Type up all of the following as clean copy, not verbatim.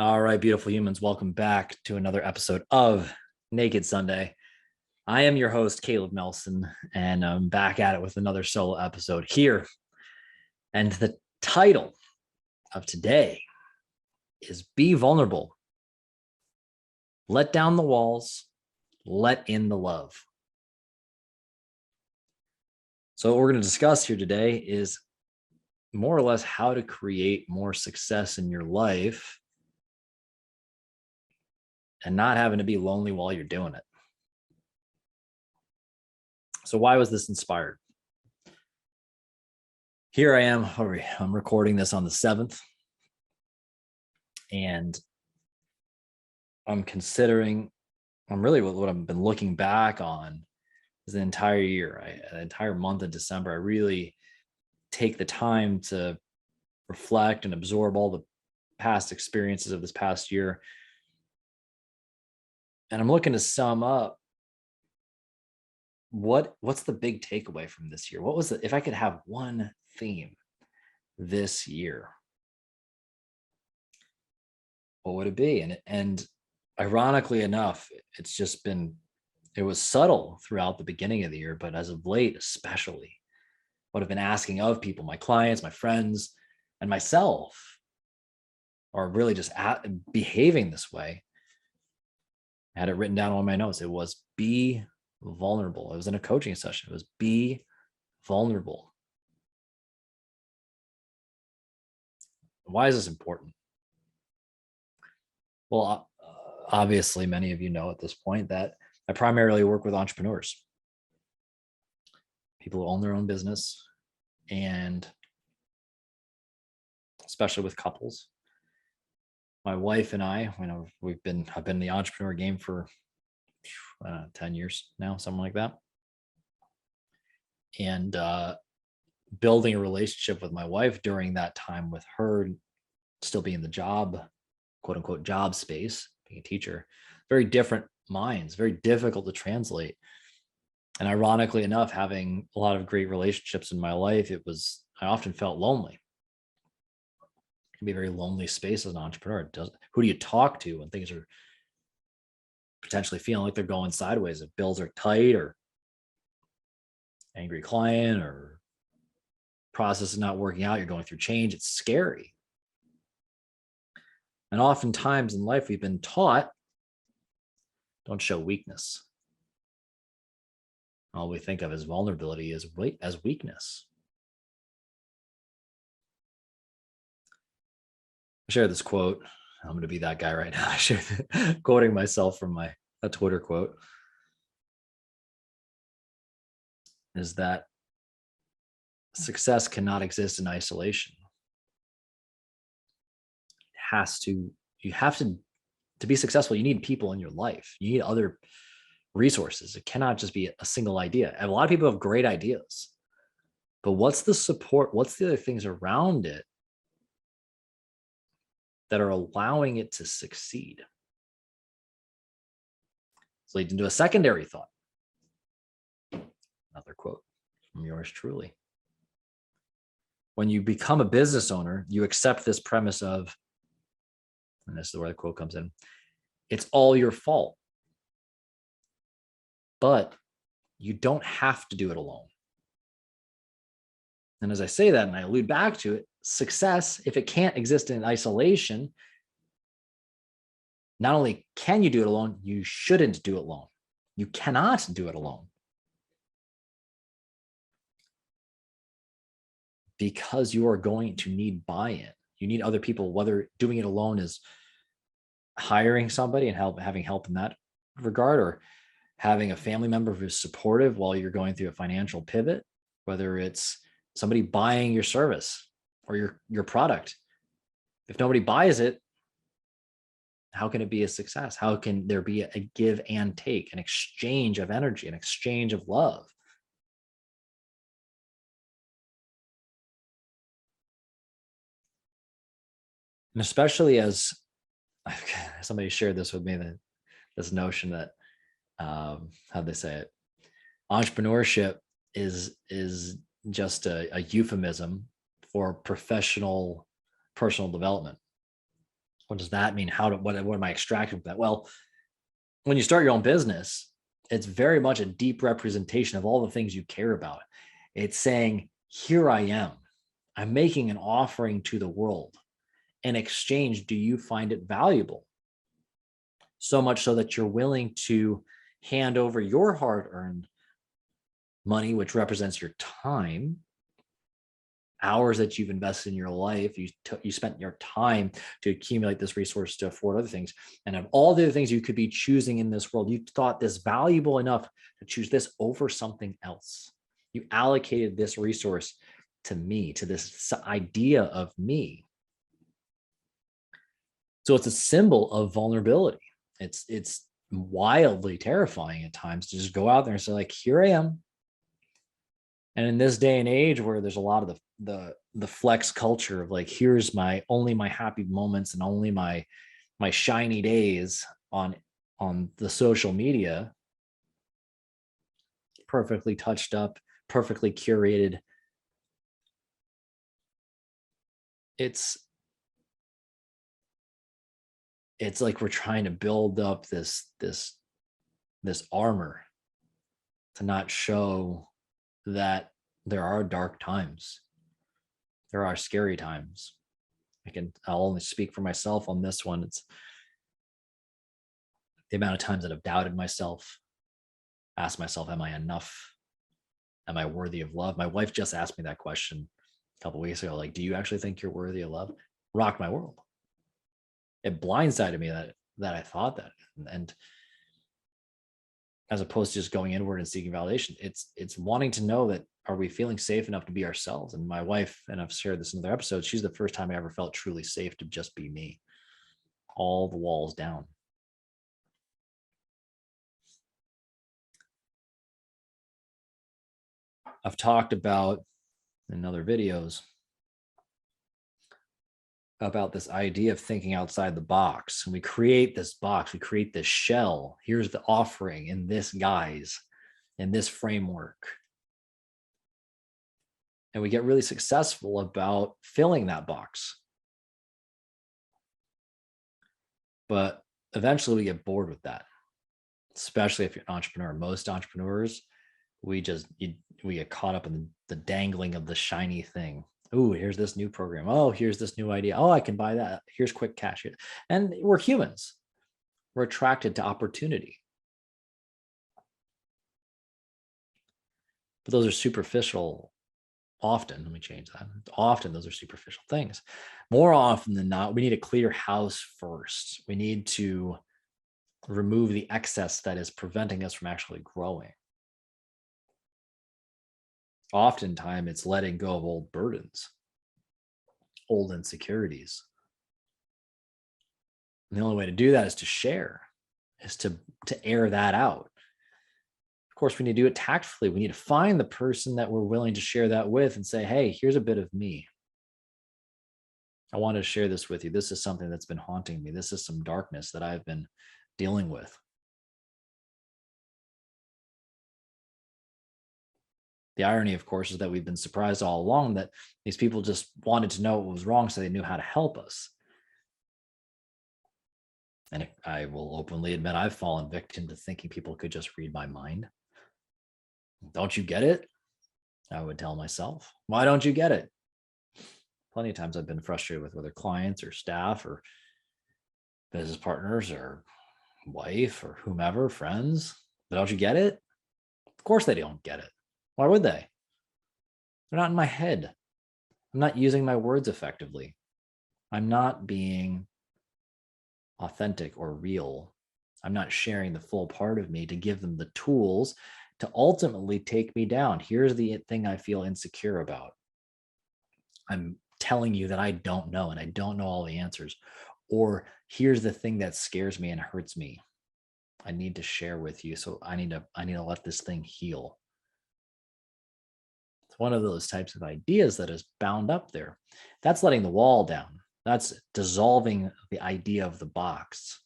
All right, beautiful humans, welcome back to another episode of Naked Sunday. I am your host, Caleb Nelson, and I'm back at it with another solo episode here. And the title of today is Be Vulnerable. Let down the walls, let in the love. So, what we're going to discuss here today is more or less how to create more success in your life and not having to be lonely while you're doing it. So why was this inspired? Here I am. I'm recording this on the 7th. And I'm really what I've been looking back on is the entire year, the entire month of December. I really take the time to reflect and absorb all the past experiences of this past year. And I'm looking to sum up what's the big takeaway from this year? If I could have one theme this year, what would it be? And ironically enough, it was subtle throughout the beginning of the year, but as of late, especially what I've been asking of people, my clients, my friends, and myself, are really just behaving this way. I had it written down on my notes. It was be vulnerable. It was in a coaching session. It was be vulnerable. Why is this important? Well, obviously, many of you know at this point that I primarily work with entrepreneurs, people who own their own business, and especially with couples. My wife and I, I've been in the entrepreneur game for 10 years now, something like that. And building a relationship with my wife during that time, with her still being the job, quote unquote, job space, being a teacher, very different minds, very difficult to translate. And ironically enough, having a lot of great relationships in my life, I often felt lonely. It can be a very lonely space as an entrepreneur. Who do you talk to when things are potentially feeling like they're going sideways? If bills are tight, or angry client, or process is not working out, you're going through change, it's scary. And oftentimes in life, we've been taught, don't show weakness. All we think of as vulnerability as weakness. I share this quote. I'm going to be that guy right now. I share quoting myself from a Twitter quote. Is that success cannot exist in isolation. You have to be successful, you need people in your life. You need other resources. It cannot just be a single idea. And a lot of people have great ideas, but what's the support? What's the other things around it that are allowing it to succeed? It's leading to a secondary thought. Another quote from yours truly. When you become a business owner, you accept this premise of, and this is where the quote comes in, it's all your fault. But you don't have to do it alone. And as I say that, and I allude back to it, success, if it can't exist in isolation, not only can you do it alone, you shouldn't do it alone. You cannot do it alone. Because you are going to need buy-in. You need other people, whether doing it alone is hiring somebody and having help in that regard, or having a family member who's supportive while you're going through a financial pivot, whether it's somebody buying your service or your product. If nobody buys it, how can it be a success? How can there be a give and take, an exchange of energy, an exchange of love? And especially as somebody shared this with me, this notion that, how'd they say it? Entrepreneurship is just a euphemism for professional personal development. What does that mean? What am I extracting from that? Well, when you start your own business, it's very much a deep representation of all the things you care about. It's saying, here I am. I'm making an offering to the world. In exchange, do you find it valuable? So much so that you're willing to hand over your hard-earned money, which represents your time, hours that you've invested in your life. You spent your time to accumulate this resource to afford other things. And of all the other things you could be choosing in this world, you thought this valuable enough to choose this over something else. You allocated this resource to me, to this idea of me. So it's a symbol of vulnerability. It's wildly terrifying at times to just go out there and say, like, here I am. And in this day and age where there's a lot of the flex culture of like, here's only my happy moments and only my shiny days on the social media, perfectly touched up, perfectly curated. It's like we're trying to build up this armor to not show that there are dark times. There are scary times. I'll only speak for myself on this one. It's the amount of times that I've doubted myself, asked myself, am I enough? Am I worthy of love? My wife just asked me that question a couple of weeks ago. Like, do you actually think you're worthy of love? Rocked my world. It blindsided me that I thought that. And as opposed to just going inward and seeking validation, it's wanting to know that, are we feeling safe enough to be ourselves? And my wife, and I've shared this in other episodes, she's the first time I ever felt truly safe to just be me. All the walls down. I've talked about in other videos about this idea of thinking outside the box. And we create this box, we create this shell. Here's the offering in this guise, in this framework. And we get really successful about filling that box. But eventually we get bored with that, especially if you're an entrepreneur. Most entrepreneurs, we get caught up in the dangling of the shiny thing. Oh, here's this new program. Oh, here's this new idea. Oh, I can buy that. Here's quick cash. And we're humans. We're attracted to opportunity. But those are superficial. Often, let me change that. Often those are superficial things. More often than not, we need to clear house first. We need to remove the excess that is preventing us from actually growing. Oftentimes, it's letting go of old burdens, old insecurities. And the only way to do that is to share, is to air that out. Of course, we need to do it tactfully. We need to find the person that we're willing to share that with and say, hey, here's a bit of me. I want to share this with you. This is something that's been haunting me. This is some darkness that I've been dealing with. The irony, of course, is that we've been surprised all along that these people just wanted to know what was wrong so they knew how to help us. And I will openly admit I've fallen victim to thinking people could just read my mind. Don't you get it? I would tell myself. Why don't you get it? Plenty of times I've been frustrated with whether clients or staff or business partners or wife or whomever, friends. But don't you get it? Of course they don't get it. Why would they? They're not in my head. I'm not using my words effectively. I'm not being authentic or real. I'm not sharing the full part of me to give them the tools to ultimately take me down. Here's the thing I feel insecure about. I'm telling you that I don't know and I don't know all the answers. Or here's the thing that scares me and hurts me. I need to share with you. So I need to let this thing heal. It's one of those types of ideas that is bound up there. That's letting the wall down. That's dissolving the idea of the box.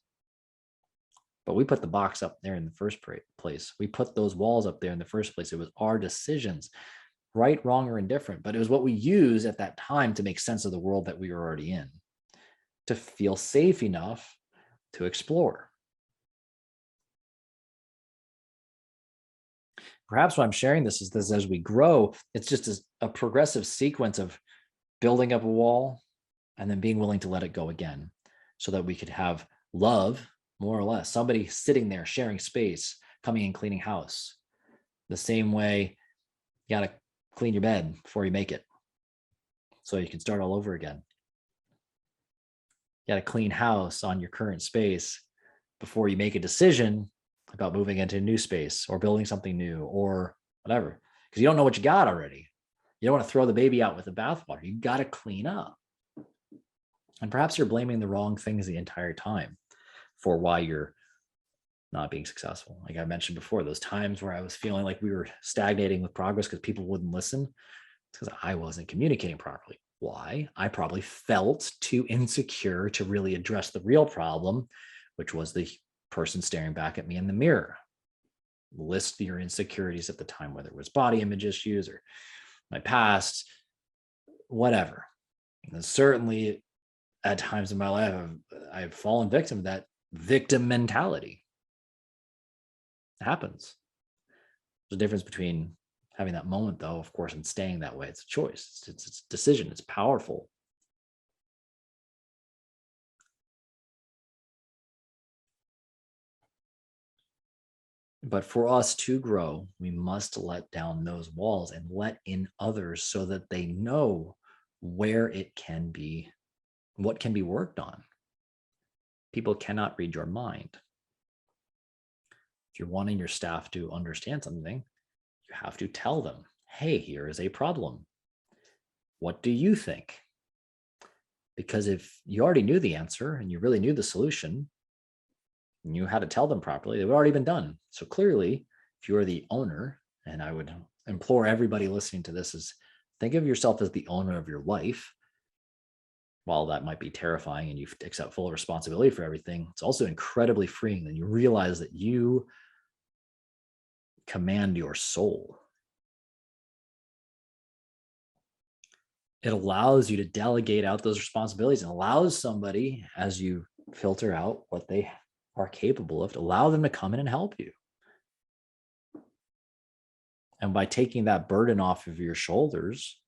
But we put the box up there in the first place. We put those walls up there in the first place. It was our decisions, right, wrong, or indifferent. But it was what we used at that time to make sense of the world that we were already in. to feel safe enough to explore. Perhaps why I'm sharing this is this: as we grow, it's just a progressive sequence of building up a wall and then being willing to let it go again so that we could have love, more or less, somebody sitting there sharing space, coming and cleaning house. The same way you got to clean your bed before you make it so you can start all over again. You got to clean house on your current space before you make a decision about moving into a new space or building something new or whatever, because you don't know what you got already. You don't want to throw the baby out with the bathwater. You got to clean up. And perhaps you're blaming the wrong things the entire time for why you're not being successful. Like I mentioned before, those times where I was feeling like we were stagnating with progress because people wouldn't listen, it's because I wasn't communicating properly. Why? I probably felt too insecure to really address the real problem, which was the person staring back at me in the mirror. List your insecurities at the time, whether it was body image issues or my past, whatever. And certainly at times in my life, I've fallen victim to that victim mentality. It happens. There's a difference between having that moment, though, of course, and staying that way. It's a choice. It's a decision. It's powerful. But for us to grow, we must let down those walls and let in others so that they know where it can be, what can be worked on. People cannot read your mind. If you're wanting your staff to understand something, you have to tell them, hey, here is a problem. What do you think? Because if you already knew the answer and you really knew the solution, and you had to tell them properly, it would already been done. So clearly, if you're the owner, and I would implore everybody listening to this is think of yourself as the owner of your life. While that might be terrifying and you accept full responsibility for everything, it's also incredibly freeing. Then you realize that you command your soul. It allows you to delegate out those responsibilities and allows somebody, as you filter out what they are capable of, to allow them to come in and help you. And by taking that burden off of your shoulders,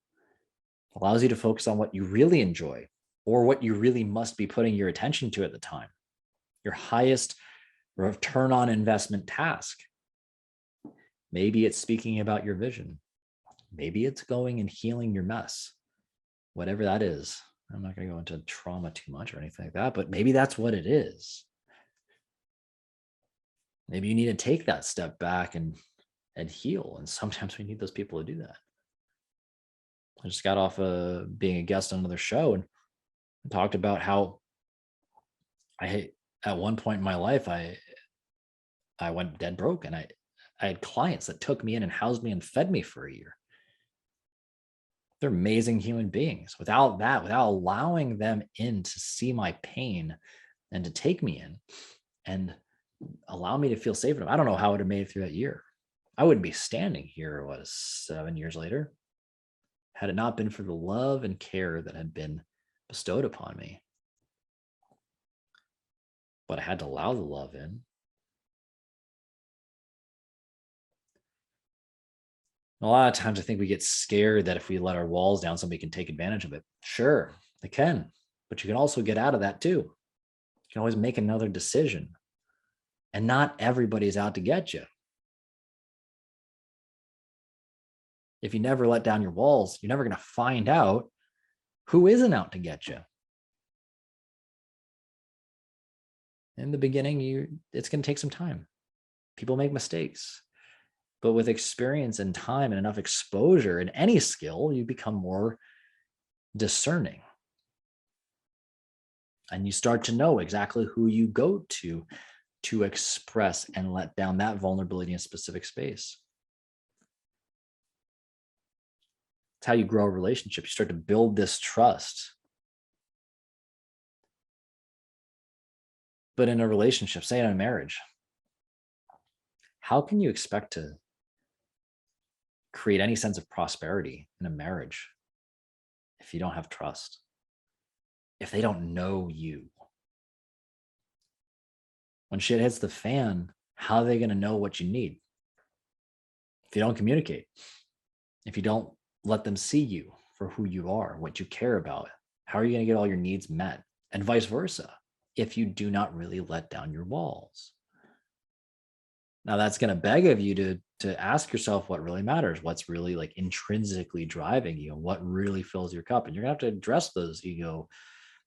allows you to focus on what you really enjoy or what you really must be putting your attention to at the time, your highest return on investment task. Maybe it's speaking about your vision. Maybe it's going and healing your mess, whatever that is. I'm not going to go into trauma too much or anything like that, but maybe that's what it is. Maybe you need to take that step back and heal. And sometimes we need those people to do that. I just got off being a guest on another show and talked about how at one point in my life, I went dead broke, and I had clients that took me in and housed me and fed me for a year. They're amazing human beings. Without allowing them in to see my pain and to take me in and allow me to feel safe enough, I don't know how I would have made it through that year. I wouldn't be standing here, 7 years later, had it not been for the love and care that had been bestowed upon me. But I had to allow the love in. A lot of times I think we get scared that if we let our walls down, somebody can take advantage of it. Sure, they can, but you can also get out of that too. You can always make another decision. And not everybody's out to get you. If you never let down your walls, you're never going to find out who isn't out to get you. In the beginning, it's going to take some time. People make mistakes. But with experience and time and enough exposure in any skill, you become more discerning. And you start to know exactly who you go to express and let down that vulnerability in a specific space. It's how you grow a relationship. You start to build this trust. But in a relationship, say in a marriage, how can you expect to create any sense of prosperity in a marriage if you don't have trust? if they don't know you? When shit hits the fan, how are they going to know what you need? If you don't communicate, if you don't let them see you for who you are, what you care about, how are you going to get all your needs met? And vice versa, if you do not really let down your walls. Now that's going to beg of you to ask yourself what really matters, what's really like intrinsically driving you, and what really fills your cup. And you're going to have to address those ego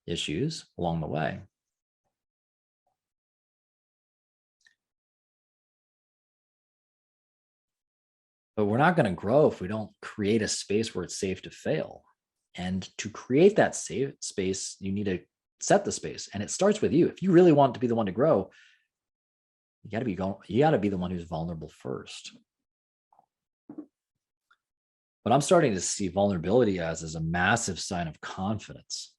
issues along the way. But we're not going to grow if we don't create a space where it's safe to fail. And to create that safe space, you need to set the space. And it starts with you. If you really want to be the one to grow, you got to be the one who's vulnerable first. But I'm starting to see vulnerability as a massive sign of confidence.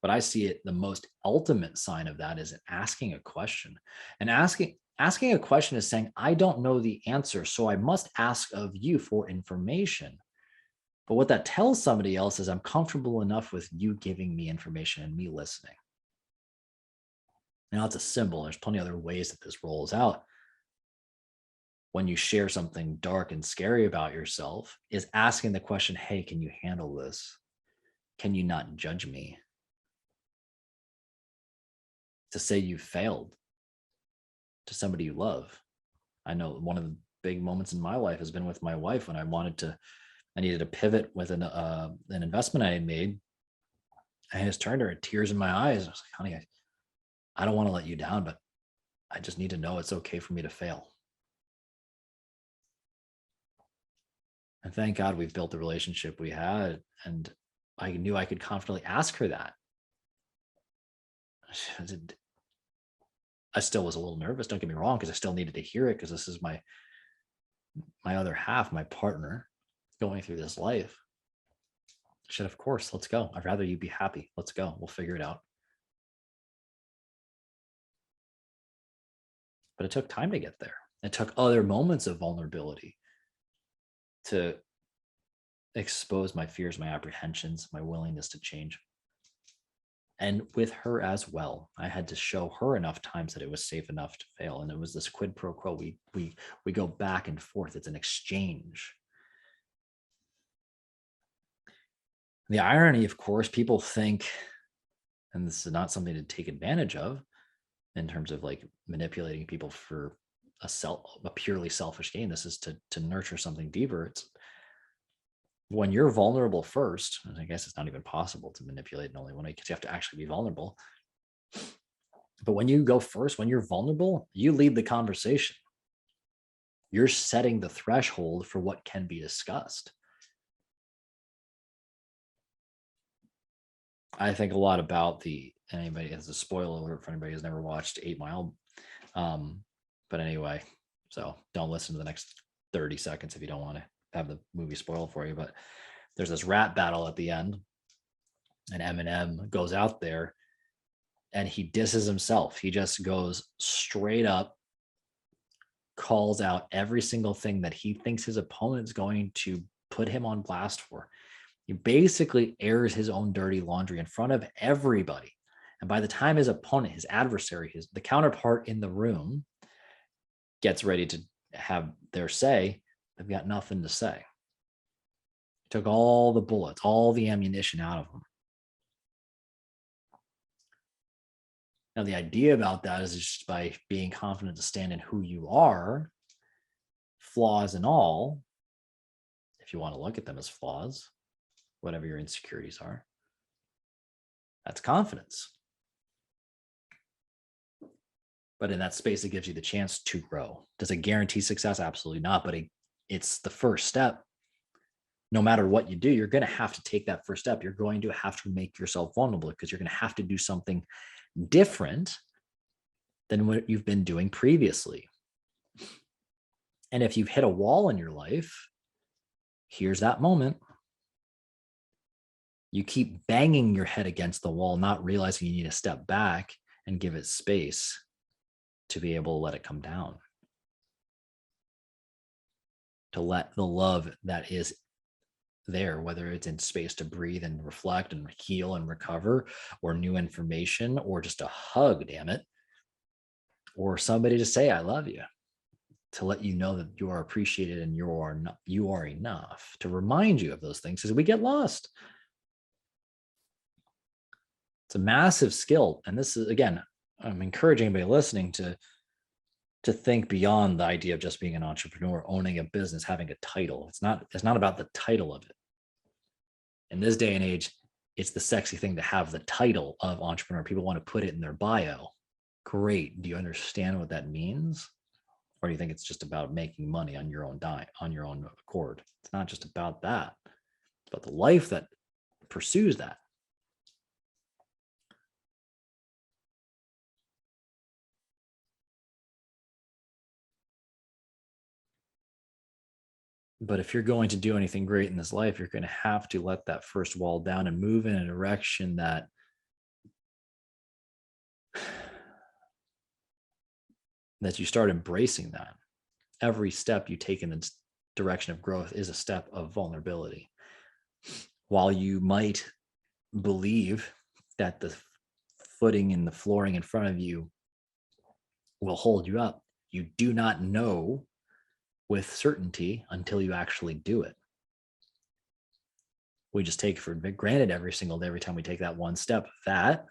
But I see it, the most ultimate sign of that is asking a question. And asking a question is saying, I don't know the answer, so I must ask of you for information. But what that tells somebody else is I'm comfortable enough with you giving me information and me listening. Now it's a symbol. There's plenty of other ways that this rolls out. When you share something dark and scary about yourself, is asking the question, hey, can you handle this? Can you not judge me? To say you failed to somebody you love. I know one of the big moments in my life has been with my wife when I needed to pivot with an investment I had made. I just turned to her, tears in my eyes. I was like, honey, I don't want to let you down, but I just need to know it's okay for me to fail. And thank God we've built the relationship we had. And I knew I could confidently ask her that. I still was a little nervous, don't get me wrong, because I still needed to hear it, because this is my other half, my partner, going through this life. I said, of course, let's go. I'd rather you be happy. Let's go. We'll figure it out. But it took time to get there. It took other moments of vulnerability to expose my fears, my apprehensions, my willingness to change. And with her as well, I had to show her enough times that it was safe enough to fail. And it was this quid pro quo. We go back and forth. It's an exchange. The irony, of course, people think, and this is not something to take advantage of in terms of like manipulating people for a purely selfish gain. This is to nurture something deeper. It's when you're vulnerable first, and I guess it's not even possible to manipulate only one, because you have to actually be vulnerable. But when you go first, when you're vulnerable, you lead the conversation. You're setting the threshold for what can be discussed. I think a lot about anybody has a spoiler alert for anybody who's never watched 8 Mile. But anyway, so don't listen to the next 30 seconds if you don't want to have the movie spoiled for you. But there's this rap battle at the end, and Eminem goes out there and he disses himself. He just goes straight up, calls out every single thing that he thinks his opponent's going to put him on blast for. He basically airs his own dirty laundry in front of everybody. And by the time his opponent, his adversary, the counterpart in the room gets ready to have their say, they've got nothing to say. Took all the bullets, all the ammunition out of them. Now, the idea about that is just by being confident to stand in who you are, flaws and all, if you want to look at them as flaws, whatever your insecurities are, that's confidence. But in that space, it gives you the chance to grow. Does it guarantee success? Absolutely not. But it's the first step. No matter what you do, you're going to have to take that first step. You're going to have to make yourself vulnerable, because you're going to have to do something different than what you've been doing previously. And if you've hit a wall in your life, here's that moment. You keep banging your head against the wall, not realizing you need to step back and give it space to be able to let it come down. To let the love that is there, whether it's in space to breathe and reflect and heal and recover, or new information, or just a hug, damn it, or somebody to say, I love you, to let you know that you are appreciated and you are enough, to remind you of those things, because we get lost. It's a massive skill. And this is, again, I'm encouraging anybody listening to think beyond the idea of just being an entrepreneur, owning a business, having a title. It's not about the title of it. In this day and age, it's the sexy thing to have the title of entrepreneur. People want to put it in their bio. Great. Do you understand what that means? Or do you think it's just about making money on your own dime, on your own accord? It's not just about that. It's about the life that pursues that. But if you're going to do anything great in this life, you're going to have to let that first wall down and move in a direction that you start embracing that. Every step you take in the direction of growth is a step of vulnerability. While you might believe that the footing and the flooring in front of you will hold you up, you do not know with certainty until you actually do it. We just take for granted every single day, every time we take that one step, that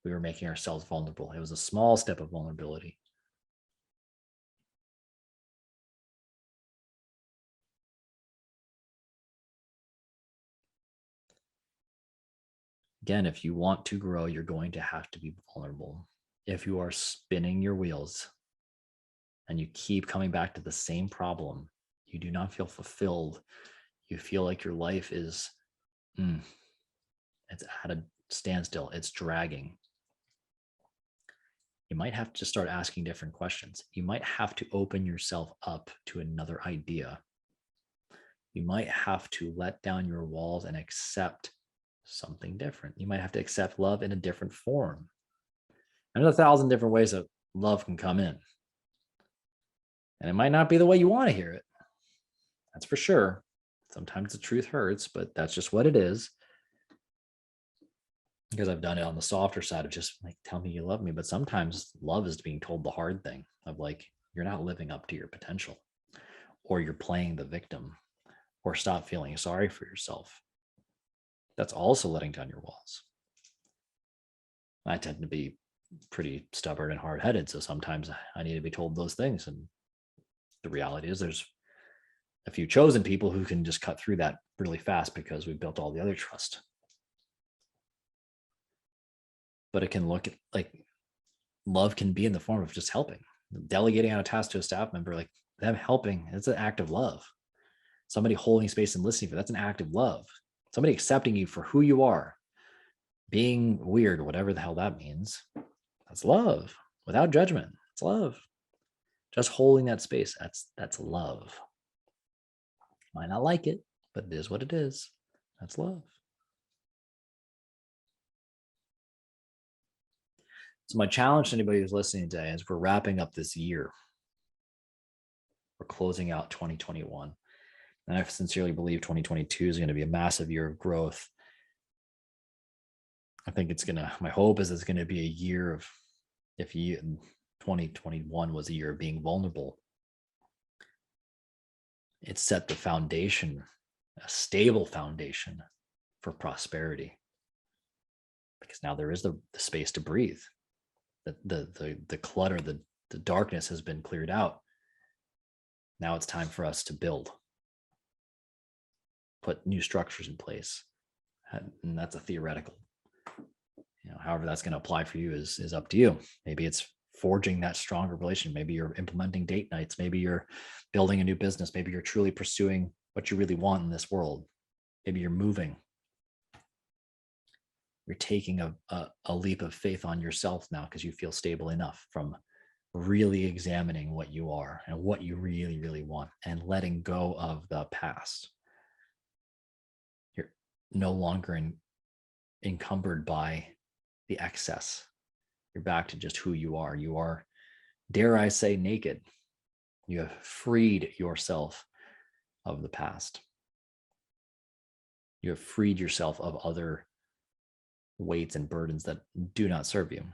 we were making ourselves vulnerable. It was a small step of vulnerability. Again, if you want to grow, you're going to have to be vulnerable. If you are spinning your wheels and you keep coming back to the same problem, you do not feel fulfilled. You feel like your life is, it's at a standstill. It's dragging. You might have to start asking different questions. You might have to open yourself up to another idea. You might have to let down your walls and accept something different. You might have to accept love in a different form. There's 1,000 different ways that love can come in. And it might not be the way you want to hear it. That's for sure. Sometimes the truth hurts, but that's just what it is. Because I've done it on the softer side of just like, tell me you love me. But sometimes love is being told the hard thing of like, you're not living up to your potential, or you're playing the victim, or stop feeling sorry for yourself. That's also letting down your walls. I tend to be pretty stubborn and hard-headed, so sometimes I need to be told those things. And the reality is there's a few chosen people who can just cut through that really fast because we've built all the other trust. But it can look like love can be in the form of just helping, delegating out a task to a staff member, like them helping. It's an act of love. Somebody holding space and listening for that's an act of love. Somebody accepting you for who you are, being weird, whatever the hell that means. That's love without judgment. It's love. Just holding that space. That's love. Might not like it, but it is what it is. That's love. So my challenge to anybody who's listening today is we're wrapping up this year. We're closing out 2021. And I sincerely believe 2022 is going to be a massive year of growth. I think my hope is it's going to be a year of, 2021 was a year of being vulnerable, it set the foundation, a stable foundation for prosperity. Because now there is the space to breathe. The clutter, the darkness has been cleared out. Now it's time for us to build, put new structures in place. And that's a theoretical. However that's going to apply for you is up to you. Maybe it's forging that stronger relation. Maybe you're implementing date nights. Maybe you're building a new business. Maybe you're truly pursuing what you really want in this world. Maybe you're moving. You're taking a leap of faith on yourself now because you feel stable enough from really examining what you are and what you really, really want and letting go of the past. You're no longer encumbered by the excess. You're back to just who you are. You are, dare I say, naked. You have freed yourself of the past. You have freed yourself of other weights and burdens that do not serve you.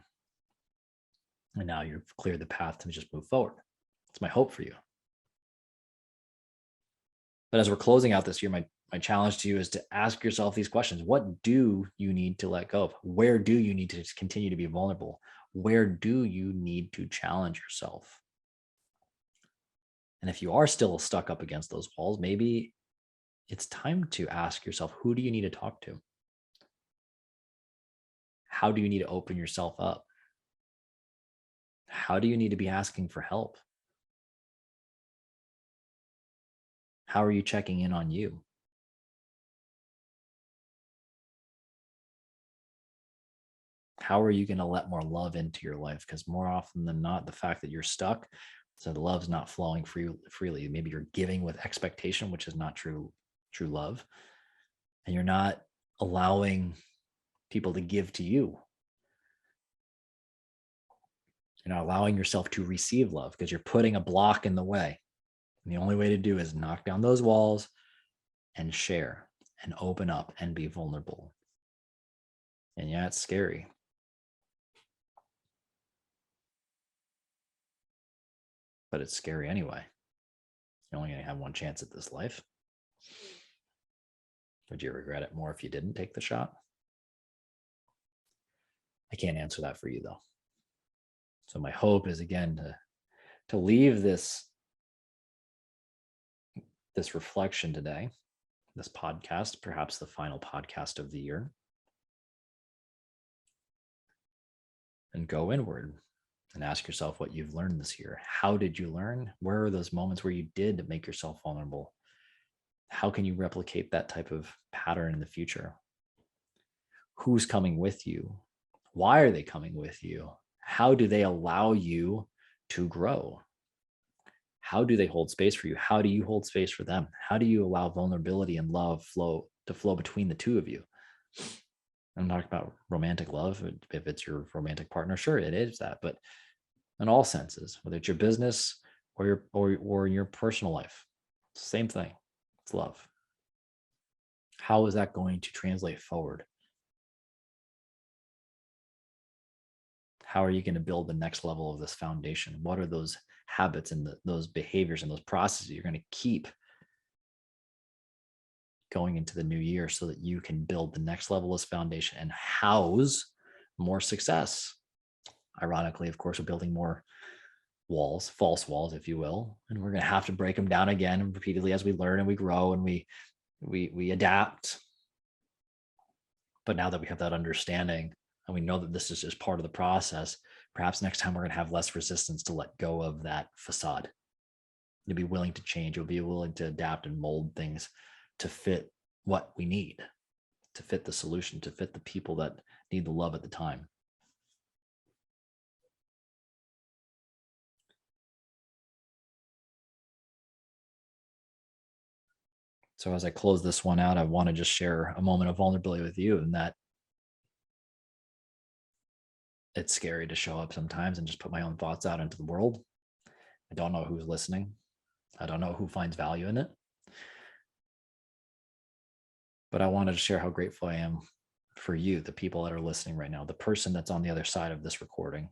And now you've cleared the path to just move forward. It's my hope for you. But as we're closing out this year, my challenge to you is to ask yourself these questions. What do you need to let go of? Where do you need to continue to be vulnerable? Where do you need to challenge yourself? And if you are still stuck up against those walls, maybe it's time to ask yourself, who do you need to talk to? How do you need to open yourself up? How do you need to be asking for help? How are you checking in on you? How are you going to let more love into your life? Because more often than not, the fact that you're stuck, so the love's not flowing freely. Maybe you're giving with expectation, which is not true love. And you're not allowing people to give to you. You're not allowing yourself to receive love because you're putting a block in the way. And the only way to do is knock down those walls and share and open up and be vulnerable. And yeah, it's scary. But it's scary anyway. You're only going to have one chance at this life. Would you regret it more if you didn't take the shot? I can't answer that for you though. So my hope is again to leave this reflection today, this podcast, perhaps the final podcast of the year, and go inward and ask yourself what you've learned this year. How did you learn? Where are those moments where you did make yourself vulnerable? How can you replicate that type of pattern in the future? Who's coming with you? Why are they coming with you? How do they allow you to grow? How do they hold space for you? How do you hold space for them? How do you allow vulnerability and love to flow between the two of you? I'm talking about romantic love. If it's your romantic partner, sure, it is that. But in all senses, whether it's your business or your personal life, same thing. It's love. How is that going to translate forward? How are you going to build the next level of this foundation? What are those habits and those behaviors and those processes you're going to keep going into the new year so that you can build the next level of this foundation and house more success? Ironically, of course, we're building more walls, false walls, if you will, and we're going to have to break them down again repeatedly as we learn and we grow and we adapt. But now that we have that understanding and we know that this is just part of the process, perhaps next time we're going to have less resistance to let go of that facade. You'll be willing to change. You'll be willing to adapt and mold things to fit what we need, to fit the solution, to fit the people that need the love at the time. So as I close this one out, I want to just share a moment of vulnerability with you, and that it's scary to show up sometimes and just put my own thoughts out into the world. I don't know who's listening. I don't know who finds value in it. But I wanted to share how grateful I am for you, the people that are listening right now, the person that's on the other side of this recording,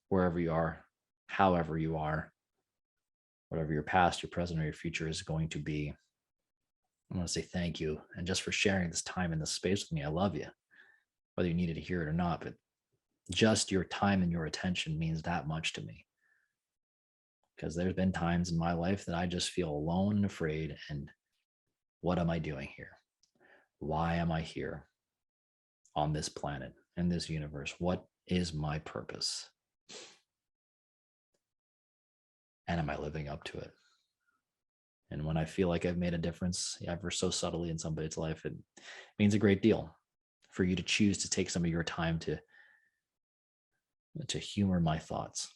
wherever you are, however you are, whatever your past, your present, or your future is going to be. I want to say thank you. And just for sharing this time in this space with me, I love you, whether you needed to hear it or not. But just your time and your attention means that much to me. Because there's been times in my life that I just feel alone and afraid. And what am I doing here? Why am I here on this planet, in this universe? What is my purpose? And am I living up to it? And when I feel like I've made a difference ever so subtly in somebody's life, it means a great deal for you to choose to take some of your time to humor my thoughts.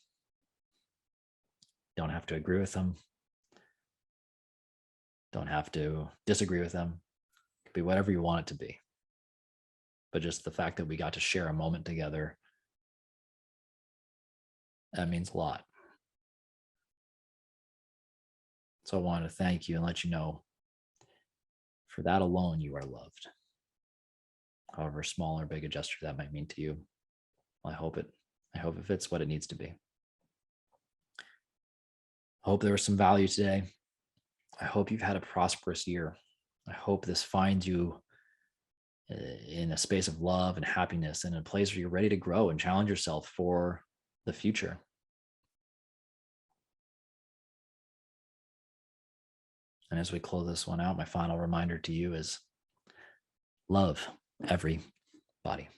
Don't have to agree with them. Don't have to disagree with them. It could be whatever you want it to be. But just the fact that we got to share a moment together, that means a lot. So I want to thank you and let you know, for that alone, you are loved. however small or big a gesture that might mean to you. I hope it fits what it needs to be. I hope there was some value today. I hope you've had a prosperous year. I hope this finds you in a space of love and happiness and a place where you're ready to grow and challenge yourself for the future. And as we close this one out, my final reminder to you is love everybody.